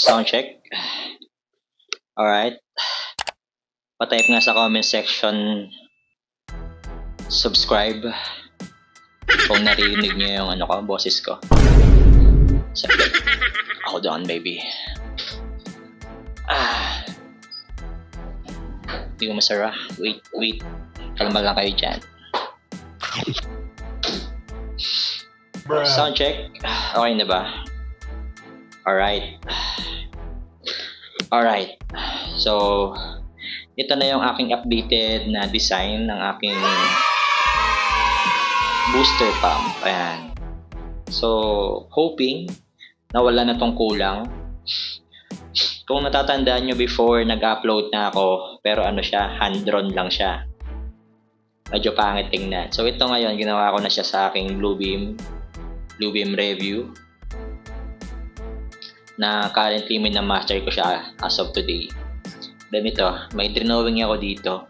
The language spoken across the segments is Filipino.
Sound check. Alright. Pa-type nga sa comment section subscribe kung narinig nyo yung boses ko. Saglit. Hold on, baby. Hindi ko masara. Wait. Kalma lang kayo dyan. Sound check. Okay na ba? Alright. So, ito na yung aking updated na design ng aking booster pump. Ayan. So, hoping na wala na tong kulang. Kung natatandaan nyo before, nag-upload na ako. Pero hand-drawn lang siya. Medyo pangit tingnan. So, ito ngayon, ginawa ko na siya sa aking Bluebeam review. Na currently minamaster ko siya as of today. Then ito, may drawing ako dito.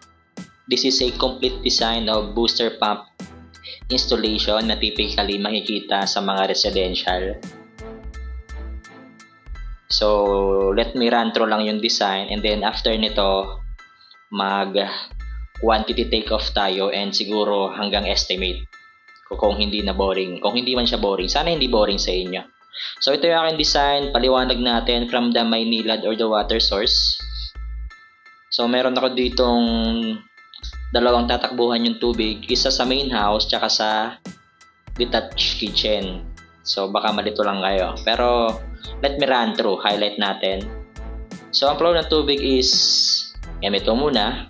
This is a complete design of booster pump installation na typically makikita sa mga residential. So, let me run through lang yung design, and then after nito, mag quantity take off tayo and siguro hanggang estimate kung hindi na boring. Kung hindi man siya boring, sana hindi boring sa inyo. So, ito yung aking design. Paliwanag natin from the Maynilad or the water source. So, meron ako ditong dalawang tatakbuhan yung tubig. Isa sa main house, tsaka sa detached kitchen. So, baka malito lang kayo. Pero, let me run through. Highlight natin. So, ang flow ng tubig is ito muna.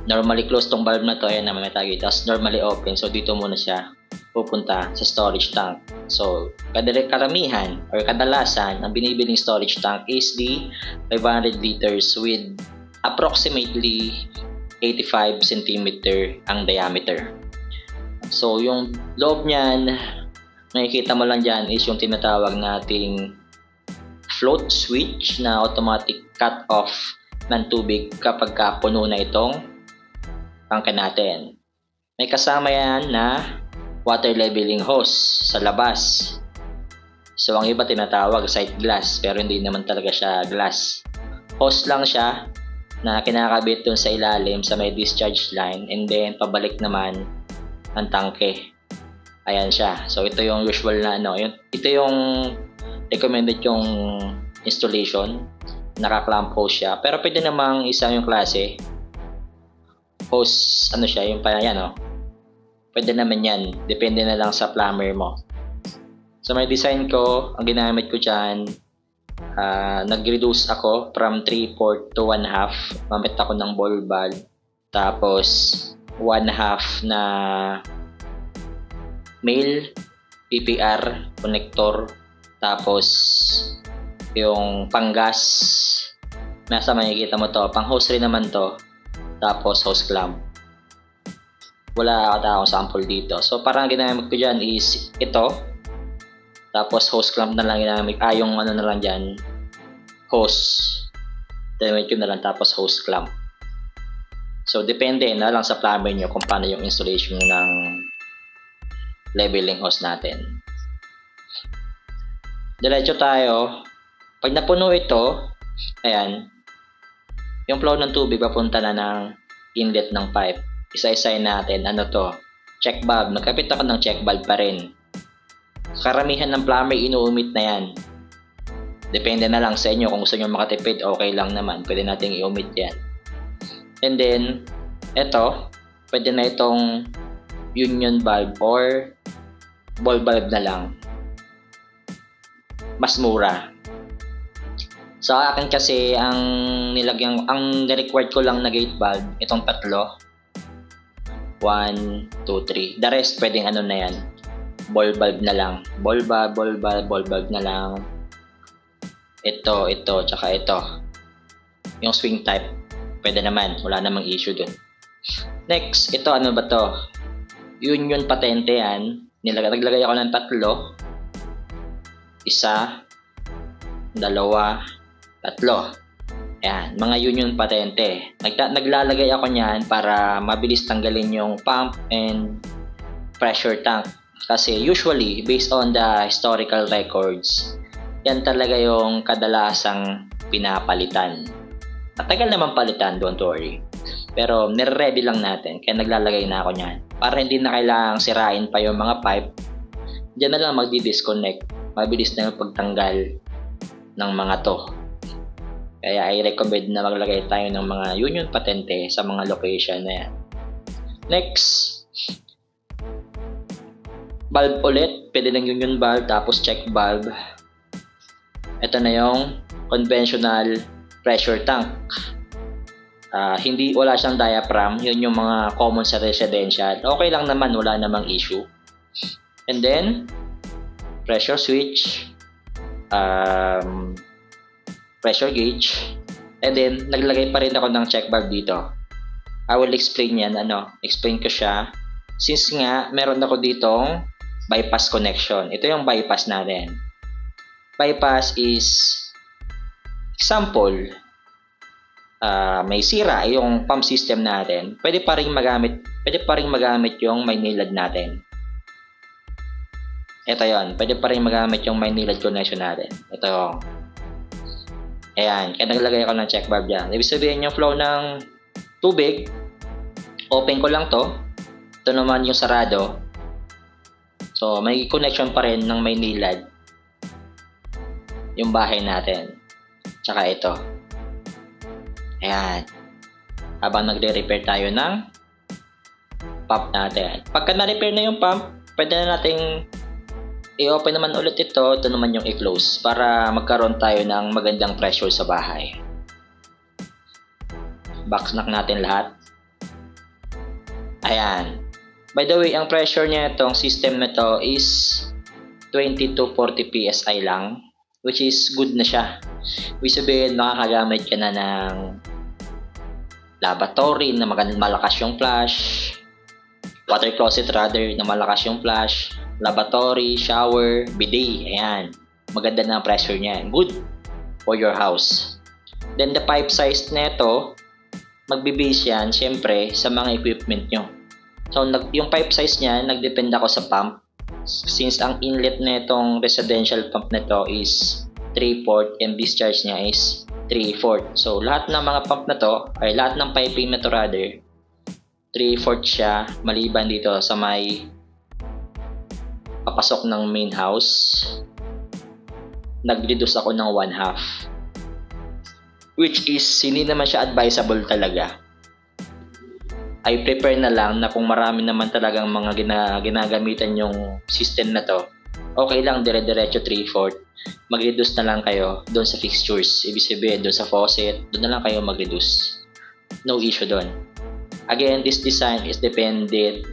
Normally closed tong valve na to. Ayan na, may tagi. Tapos, normally open. So, dito muna siya pupunta sa storage tank. So, karamihan or kadalasan, ang binibiling storage tank is the 500 liters with approximately 85 cm ang diameter. So, yung loob niyan, makikita mo lang dyan is yung tinatawag nating float switch na automatic cut off ng tubig kapag puno na itong tangke natin. May kasama yan na water leveling hose sa labas. So, ang iba tinatawag sight glass, pero hindi naman talaga siya glass. Hose lang siya na kinakabit dun sa ilalim sa may discharge line, and then pabalik naman ang tangke. Ayan siya. So, ito yung usual na ito yung recommended yung installation. Naka-clamp hose siya. Pero pwede namang isang yung klase. Hose, siya, yung pwede naman yan. Depende na lang sa plumber mo. So, may design ko, ang ginamit ko dyan, nag-reduce ako from 3/4 to 1/2. Mamit ako ng ball valve. Tapos, 1/2 na male PPR connector. Tapos, yung panggas. Nasa makikita mo to. Pang hose rin naman to. Tapos, hose clamp. Wala akong sample dito. So, parang ginamit ko dyan is ito. Tapos, hose clamp na lang ginamit. Yung na lang dyan. Hose. Ginamit ko na lang. Tapos, hose clamp. So, depende na lang sa plumber nyo kung paano yung installation ng leveling hose natin. Diretso tayo. Pag napuno ito, ayan, yung flow ng tubig papunta na ng inlet ng pipe. Isa-isayin natin. Check valve. Nagkapit ako ng check valve pa rin. Karamihan ng plumber inuumit na yan. Depende na lang sa inyo. Kung gusto nyo makatipid, okay lang naman. Pwede nating i-omit yan. And then, pwede na itong union valve or ball valve na lang. Mas mura. Sa akin kasi, ang required ko lang na gate valve, itong tatlo. 1, 2, 3. The rest, pwedeng na yan. Ball valve na lang. Ball valve na lang. Ito, tsaka ito. Yung swing type, pwede naman. Wala namang issue dun. Next, ito ba to? Union patente yan. Naglagay ako ng 3. 1, 2, 3. Ayan, mga union patente. Naglalagay ako niyan para mabilis tanggalin yung pump and pressure tank. Kasi usually, based on the historical records, yan talaga yung kadalasang pinapalitan. Matagal naman palitan, don't worry. Pero nire-ready lang natin, kaya naglalagay na ako niyan. Para hindi na kailangang sirain pa yung mga pipe, diyan na lang magdi-disconnect. Mabilis na yung pagtanggal ng mga to. Kaya I recommend na maglagay tayo ng mga union patente sa mga location na yan. Next, valve ulit. Pwede ng union valve tapos check valve. Ito na yung conventional pressure tank. Wala siyang diaphragm. Yun yung mga common sa residential. Okay lang naman, wala namang issue. And then, pressure switch, pressure gauge, and then naglagay pa rin ako ng check valve dito. I will explain yan, explain ko siya. Since nga, meron ako ditong bypass connection. Ito yung bypass natin. Bypass is, example, may sira yung pump system natin. Pwede pa ring magamit yung may nilad natin. Ito yon, pwede pa rin magamit yung may nilad connection natin. Ito. Ayan, kaya naglagay ako ng check valve dyan. Ibig sabihin yung flow ng tubig, open ko lang to. Ito naman yung sarado. So, may connection pa rin ng may nilad yung bahay natin. Tsaka ito. Ayan. Habang nagre-repair tayo ng pump natin. Pagka na-repair na yung pump, pwede na nating i-open naman ulit ito naman yung i-close para magkaroon tayo ng magandang pressure sa bahay. Backsnack natin lahat. Ayan. By the way, ang pressure niya itong system na to is 20 to 40 PSI lang, which is good na siya. Ibig sabihin, makakagamit ka na ng lavatory na malakas yung flush, water closet rather na malakas yung flush, lavatory, shower, bidet. Ayan. Maganda na ang pressure niya. Good for your house. Then the pipe size nito, magbe-base yan syempre sa mga equipment nyo. So yung pipe size niya, nagdepende ako sa pump. Since ang inlet nitong residential pump nito is 3/4 and discharge niya is 3/4. So lahat ng mga pump na to, ay lahat ng piping na to rather, 3/4 siya, maliban dito sa may papasok ng main house. Nag-reduce ako ng 1/2, which is hindi naman siya advisable talaga. I prepare na lang na kung marami naman talagang mga ginagamitan yung system na to, okay lang dire-diretso 3/4. Mag-reduce na lang kayo doon sa fixtures. Ibig sabihin doon sa faucet, doon na lang kayo mag-reduce. No issue doon. Again, this design is dependent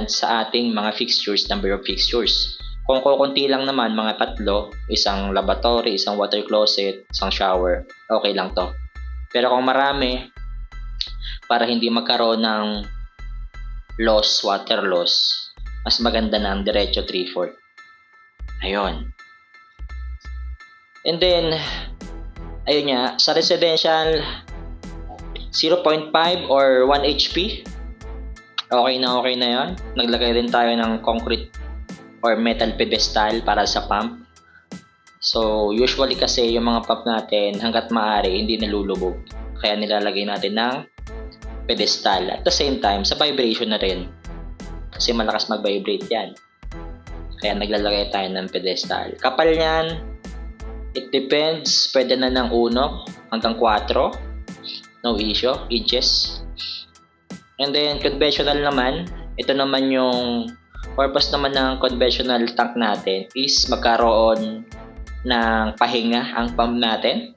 sa ating mga fixtures, number of fixtures. Kung kukunti lang naman, mga 3, isang lavatory, isang water closet, isang shower, okay lang to. Pero kung marami, para hindi magkaroon ng water loss, mas maganda na ang diretso 3/4. Ayun. And then, ayun nga, sa residential, 0.5 or 1 HP, okay na yon. Naglagay din tayo ng concrete or metal pedestal para sa pump. So, usually kasi yung mga pump natin, hanggat maaari, hindi nalulubog. Kaya nilalagay natin ng pedestal. At the same time, sa vibration na rin. Kasi malakas mag-vibrate yan. Kaya naglalagay tayo ng pedestal. Kapal yan, it depends. Pwede na ng 1 hanggang 4. No issue. Inches. And then, conventional naman. Ito naman yung purpose naman ng conventional tank natin is magkaroon ng pahinga ang pump natin.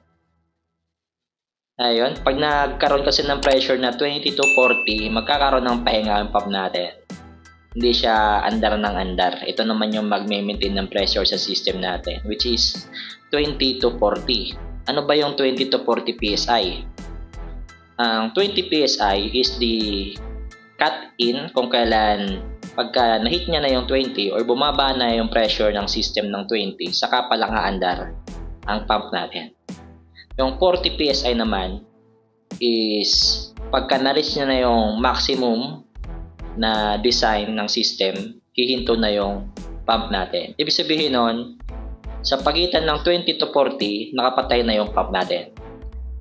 Ayun, pag nagkaroon kasi ng pressure na 20 to 40, magkakaroon ng pahinga ang pump natin. Hindi siya andar ng andar. Ito naman yung mag-maintain ng pressure sa system natin, which is 20 to 40. Ano ba yung 20 to 40 PSI? Ang 20 PSI is the cut-in kung kailan pagka nahit niya na yung 20 or bumaba na yung pressure ng system ng 20, saka pa lang aandar ang pump natin. Yung 40 PSI naman is pagka na-reach niya na yung maximum na design ng system, hihinto na yung pump natin. Ibig sabihin nun, sa pagitan ng 20 to 40, nakapatay na yung pump natin.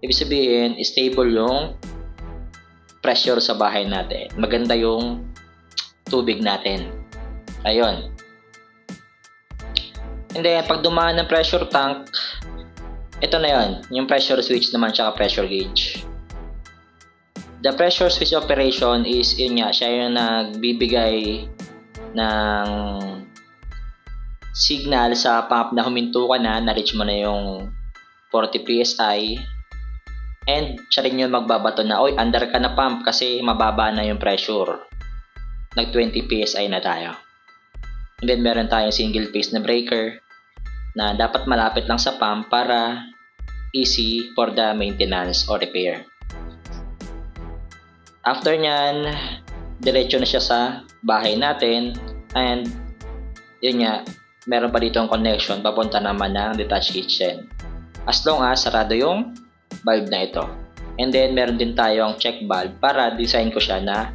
Ibig sabihin, stable yung pressure sa bahay natin. Maganda yung tubig natin. Ayun. And then, pag dumaan ng pressure tank, ito na yun. Yung pressure switch naman siya pressure gauge. The pressure switch operation is, yun nga, siya yung nagbibigay ng signal sa pump na huminto ka na-reach mo na yung 40 PSI. And siya rin yung magbabato na, oy, under ka na pump kasi mababa na yung pressure. Nag 20 PSI na tayo. And then meron tayong single phase na breaker na dapat malapit lang sa pump para easy for the maintenance or repair. After nyan, diretso na siya sa bahay natin and yun nga, meron pa dito ang connection papunta naman ng detached kitchen. As long as sarado yung valve na ito. And then meron din tayong check valve para design ko siya na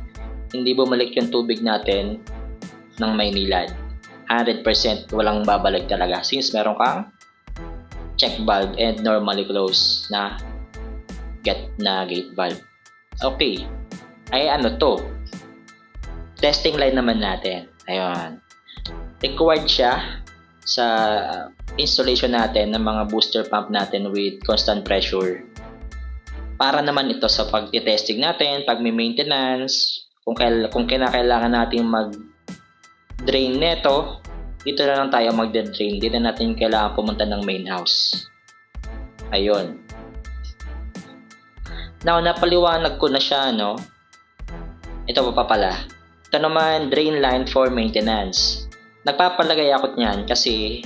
hindi bumalik yung tubig natin ng may nilad. 100% walang babalik talaga since meron kang check valve and normally closed na gate valve. Okay. Ay ano to? Testing line naman natin. Ayun. Required siya sa installation natin ng mga booster pump natin with constant pressure. Para naman ito sa pag-testing natin, pag may maintenance, kung kinakailangan natin mag-drain neto, dito na lang tayo mag-drain. Dito na natin kailangan pumunta ng main house. Ayun. Now, napaliwanag ko na siya, no? Ito pa pala. Ito naman, drain line for maintenance. Nagpapalagay ako niyan kasi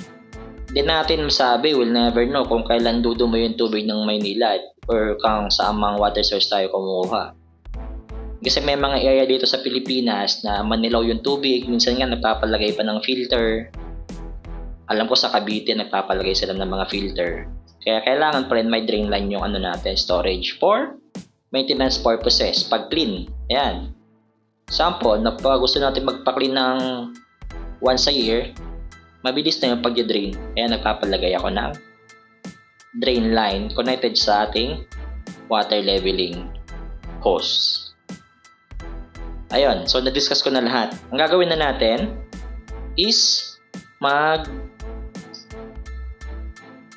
di natin masabi, we'll never know kung kailan dudumo yung tubig ng Maynilad or kung saan mga water source tayo kumuha. Kasi may mga area dito sa Pilipinas na manilaw yung tubig, minsan nga nagpapalagay pa ng filter. Alam ko sa Cavite nagpapalagay sila ng mga filter. Kaya kailangan pa rin may drain line yung natin, storage for maintenance purposes. Pag clean, ayan. Sample, pag gusto natin magpa-clean ng once a year, mabilis na yung pag-drain. Kaya nagpapalagay ako ng drain line connected sa ating water leveling hose. Ayun, so na-discuss ko na lahat. Ang gagawin na natin is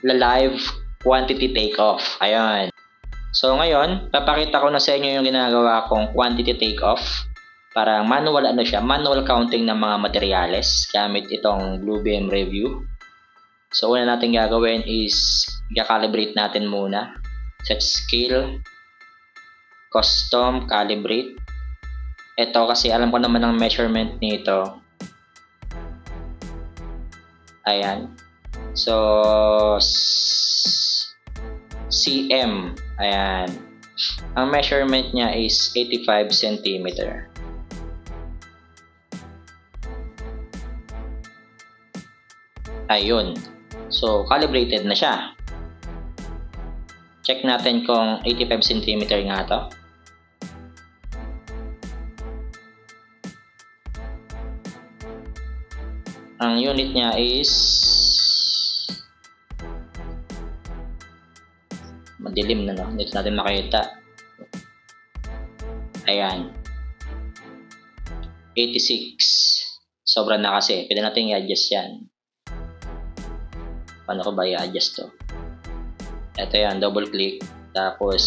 live quantity takeoff. Ayun. So ngayon, papakita ko na sa inyo yung ginagawa kong quantity takeoff. Parang manual manual counting ng mga materyales gamit itong Bluebeam Review. So una natin gagawin is i-calibrate natin muna. Set scale, custom, calibrate. Ito kasi alam ko naman ang measurement nito. Ayan. So cm. Ayan. Ang measurement niya is 85 cm. Ayun. So, calibrated na siya. Check natin kung 85 cm nga to. Ang unit niya is madilim na, no? Hindi natin makita. Ayan. 86. Sobra na kasi. Pwede natin i-adjust yan. Paano ko ba i-adjust to? Ito yan, double click. Tapos,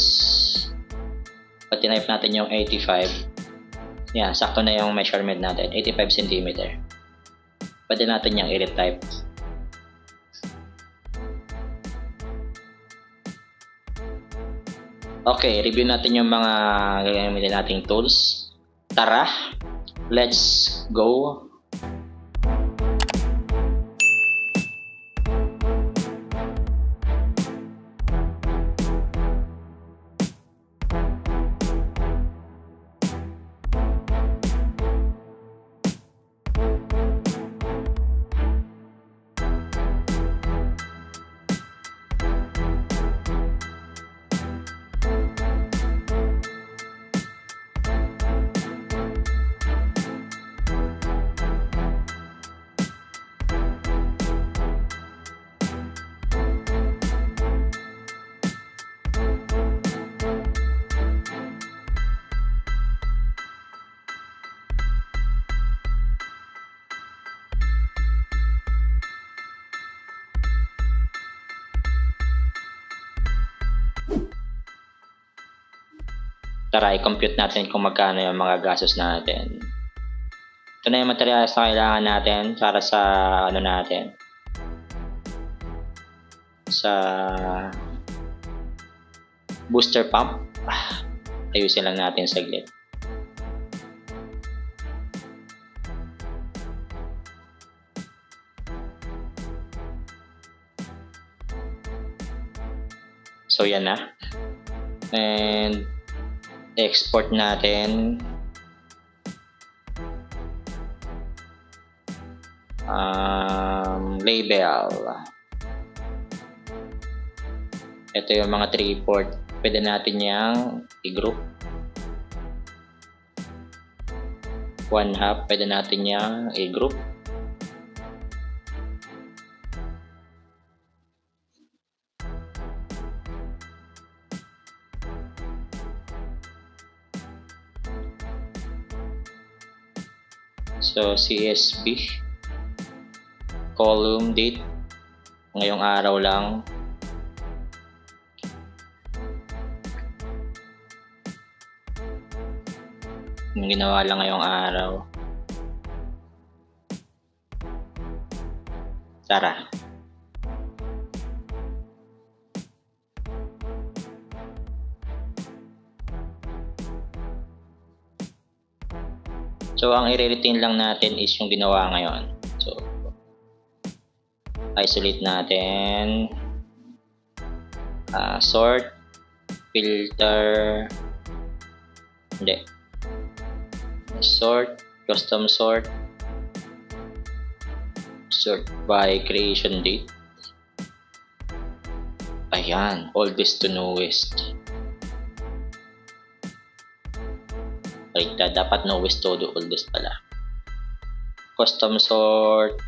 pag tinype natin yung 85, yan, sakto na yung measurement natin, 85 cm. Pwede natin yung i-retype. Okay, review natin yung mga gagamitin nating tools. Tara, let's go! Tara, i-compute natin kung magkano yung mga gastos natin. Ito na yung materials na kailangan natin para sa ano natin. Sa booster pump. Ayusin lang natin saglit. So yan na. And export natin. Label. Ito yung mga 3 port. Pwede natin yung i-group. 1/2. Pwede natin yung i-group. So, CSV, column date, ngayong araw lang. Yung ginawa lang ngayong araw. Tara. So, ang i-retain lang natin is yung ginawa ngayon. So, isolate natin. Sort. Filter. Hindi. Sort. Custom sort. Sort by creation date. Ayan. Oldest to newest. Dapat newest to oldest pala. Custom sort,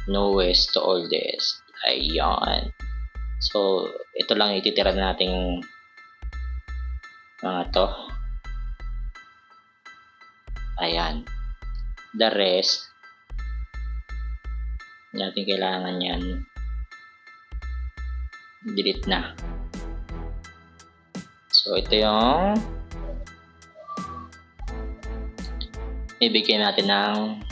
newest to oldest. Ayan. So, ito lang ititira nating mga to. Ayan. The rest, natin kailangan yan. Delete na. So, ito yung ibigay natin ng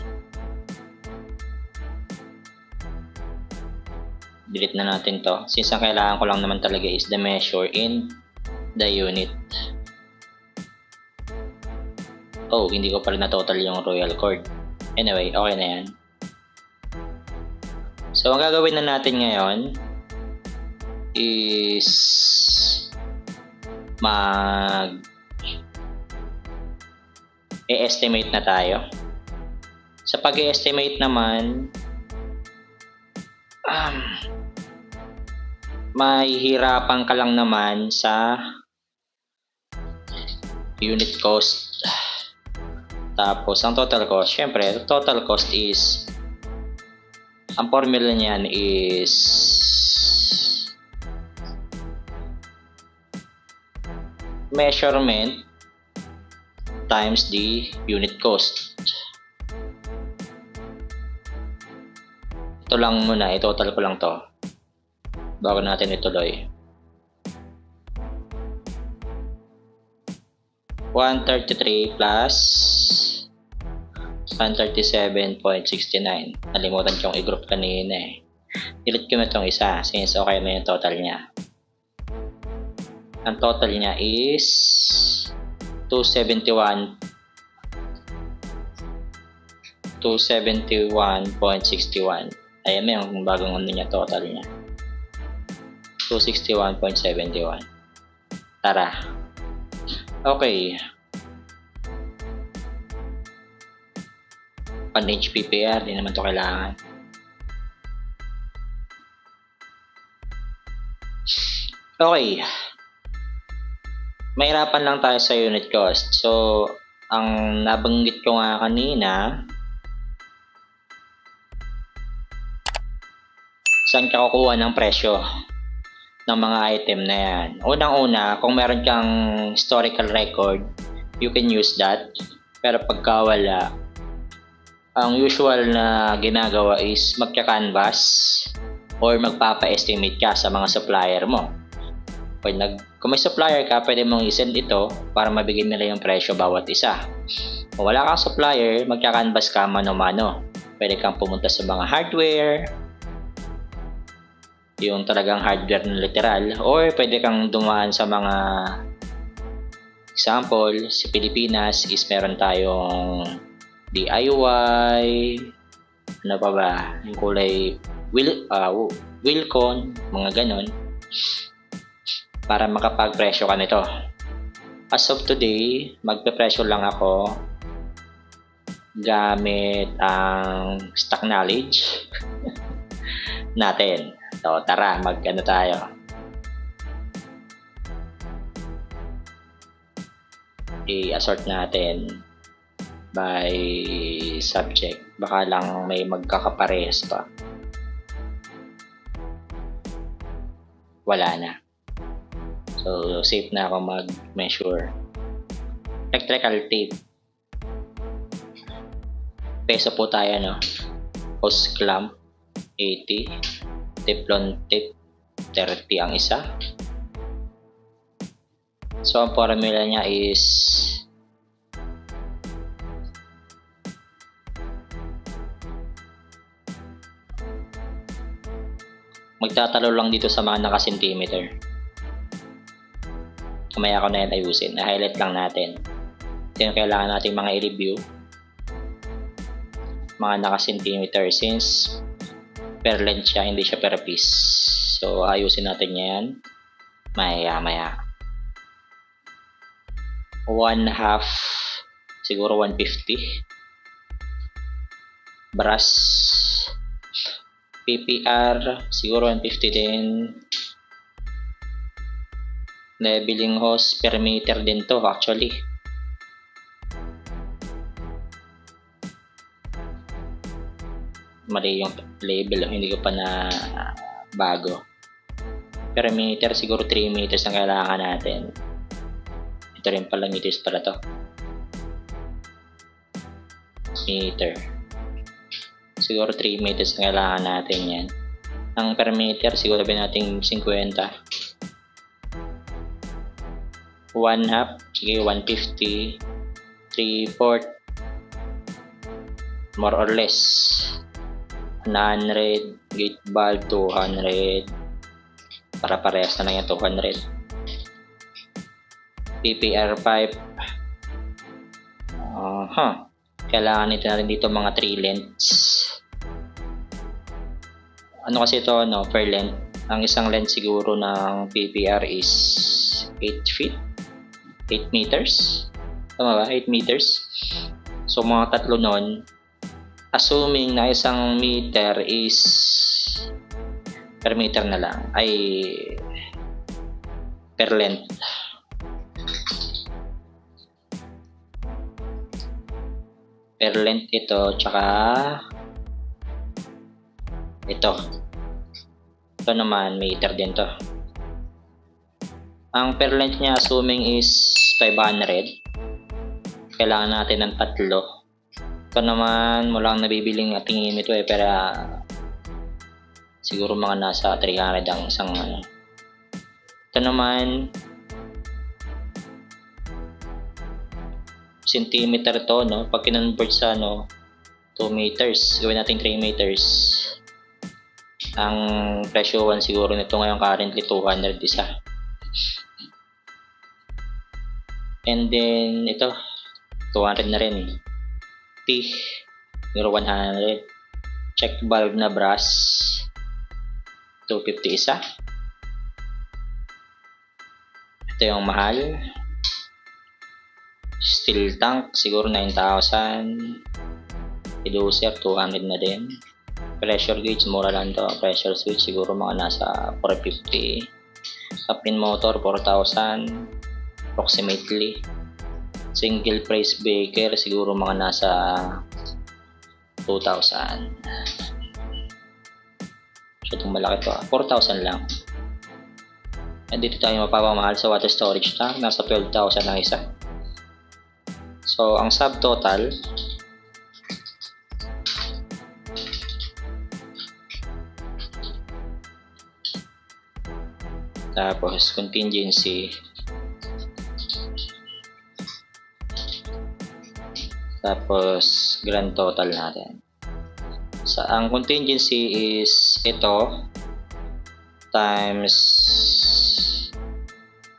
delete na natin to. Since ang kailangan ko lang naman talaga is the measure in the unit. Oh, hindi ko pa rin na total yung royal cord. Anyway, okay na yan. So, ang gagawin na natin ngayon is i-estimate na tayo. Sa pag-i-estimate naman, mahihirapan ka lang naman sa unit cost. Tapos, ang total cost, syempre, total cost is, ang formula niyan is measurement times the unit cost. Ito lang muna, i-total ko lang to bago natin ituloy. 133 plus 137.69. Nalimutan ko yung i-group kanina eh. Delete ko na itong isa since okay na yung total niya. Ang total niya is 271.61. Ayan na yung bagong ano niya, total niya. 261.71. Tara. Okay. Pan-HPPR, di naman to kailangan. Okay. Mahirapan lang tayo sa unit cost. So, ang nabanggit ko nga kanina, saan ka kukuha ng presyo ng mga item na yan? Unang-una, kung meron kang historical record, you can use that. Pero pagka wala, ang usual na ginagawa is magka-canvas or magpapa-estimate ka sa mga supplier mo. Kung may supplier ka, pwede mong i-send ito para mabigyan nila yung presyo bawat isa. Kung wala kang supplier, magka-canvas ka mano-mano. Pwede kang pumunta sa mga hardware, yung talagang hardware na literal, or pwede kang dumaan sa mga example. Sa Pilipinas is meron tayong DIY, ano pa ba, yung kulay Wilcon, mga ganon, para makapag-presyo ka nito. As of today, magpe-presyo lang ako gamit ang stock knowledge natin. So, tara, mag-ano tayo. I-assort natin by subject. Baka lang may magkakaparehas pa. Wala na. So, safe na ako mag-measure. Electrical tape. Peso po tayo, no? Hose clamp, 80. Teflon tape, 30 ang isa. So, ang formula niya is magtatalo lang dito sa mga naka-centimeter. Kamaya ko na yan ayusin. Na-highlight lang natin. Ito yung kailangan natin mga i-review. Mga naka-centimeter since per length siya, hindi siya per piece. So, ayusin natin yan. Maya. 1/2, siguro 150. Brass. PPR, siguro 150 din. Leveling hose per meter din to actually. Mali yung label, hindi ko pa na bago. Per meter, siguro 3 meters ang kailangan natin. Ito rin pala, meters pala to. Meter. Siguro 3 meters ang kailangan natin yan. Ang per meter, siguro ba natin 50. 1/2, sige 150. 3/4. More or less. 100, gate valve 200, para parehas na lang yung 200. PPR pipe, kailangan nito natin dito mga 3 lengths. Ano kasi ito, no, per length. Ang isang length siguro ng PPR is 8 feet, 8 meters, tama ba? 8 meters. So mga tatlo nun, assuming na isang meter is per meter na lang, ay per length. Per length ito, tsaka ito. Ito naman, meter din to. Ang per length niya, assuming is 500. Kailangan natin ng 3. Ito naman, walang nabibiling tingin ito pero siguro mga nasa 300 ang isang ano. Ito naman, centimeter to, no? Pag kinonvert sa 2 meters, gawin natin 3 meters. Ang presyo 1 siguro nito ngayon currently 200 isa. And then ito 200 na rin. T 100. Check valve na brass 250 isa. Ito yung mahal. Steel tank siguro 9,000. Reducer 200 na din. Pressure gauge mura lang to. Pressure switch siguro mga nasa 450. Sapin motor 4,000 approximately. Single phase breaker siguro mga nasa 2,000. So itong malaki to, 4,000 lang. And dito tayo mapapamahal sa water storage tank, nasa 12,000 ang isa. So ang subtotal Tapos contingency. Tapos grand total natin. Ang contingency is ito times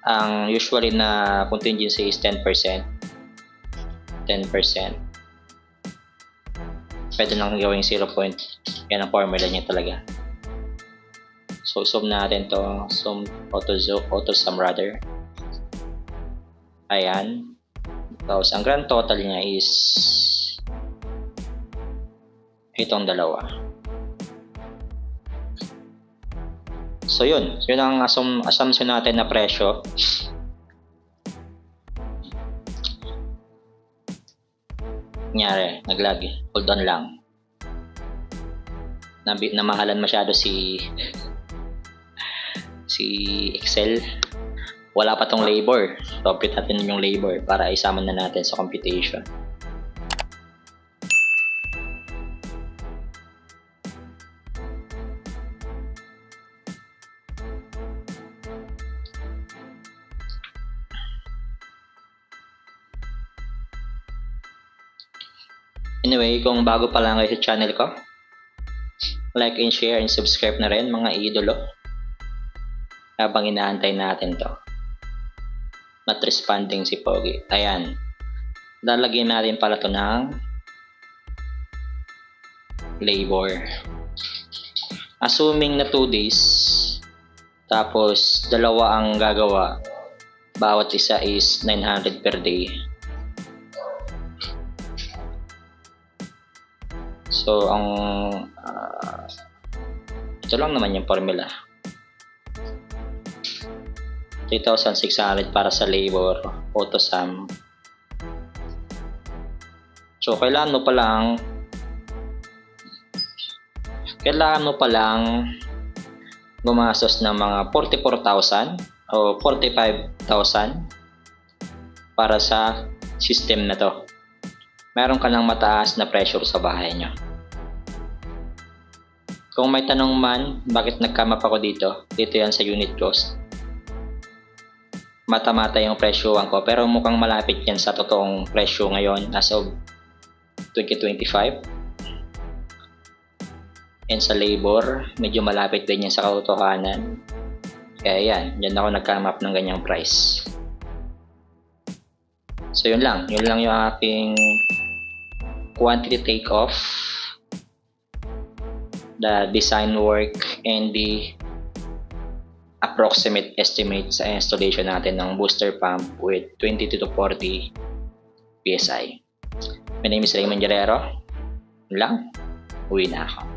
ang usually na contingency is 10%. Pwede lang gawing 0. Yan ang formula niya talaga. So sum natin to, auto sum rather. Ayan. Tapos ang grand total niya is itong dalawa. So yun ang assumption natin na presyo. Nangyari, naglag. Hold on lang. Namahalan masyado si Excel. Wala pa tong labor. So update natin yung labor para isama na natin sa computation. Anyway, kung bago pa lang kayo sa channel ko, like and share and subscribe na rin mga idolo. Habang inaantay natin to. Not responding si Pogi. Ayan. Lalagyan natin pala to ng labor. Assuming na 2 days, tapos dalawa ang gagawa, bawat isa is 900 per day. So, ito lang naman yung formula. 3,600 para sa labor, auto sum. So, kailangan mo pa lang gumastos ng mga 44,000 o 45,000 para sa system na to. Meron ka ng mataas na pressure sa bahay nyo. Kung may tanong man, bakit nag-come up ako dito yan sa unit cost. Mata-mata yung presyoan ko, pero mukhang malapit yan sa totoong presyo ngayon as of 2025. And sa labor, medyo malapit din yan sa katotohanan. Kaya yan ako nag-come up ng ganyang price. So yun lang yung aking quantity take off, the design work, and the approximate estimate sa installation natin ng booster pump with 22 to 40 PSI. My name is Raymond Guerrero. Yun lang, uwi na ako.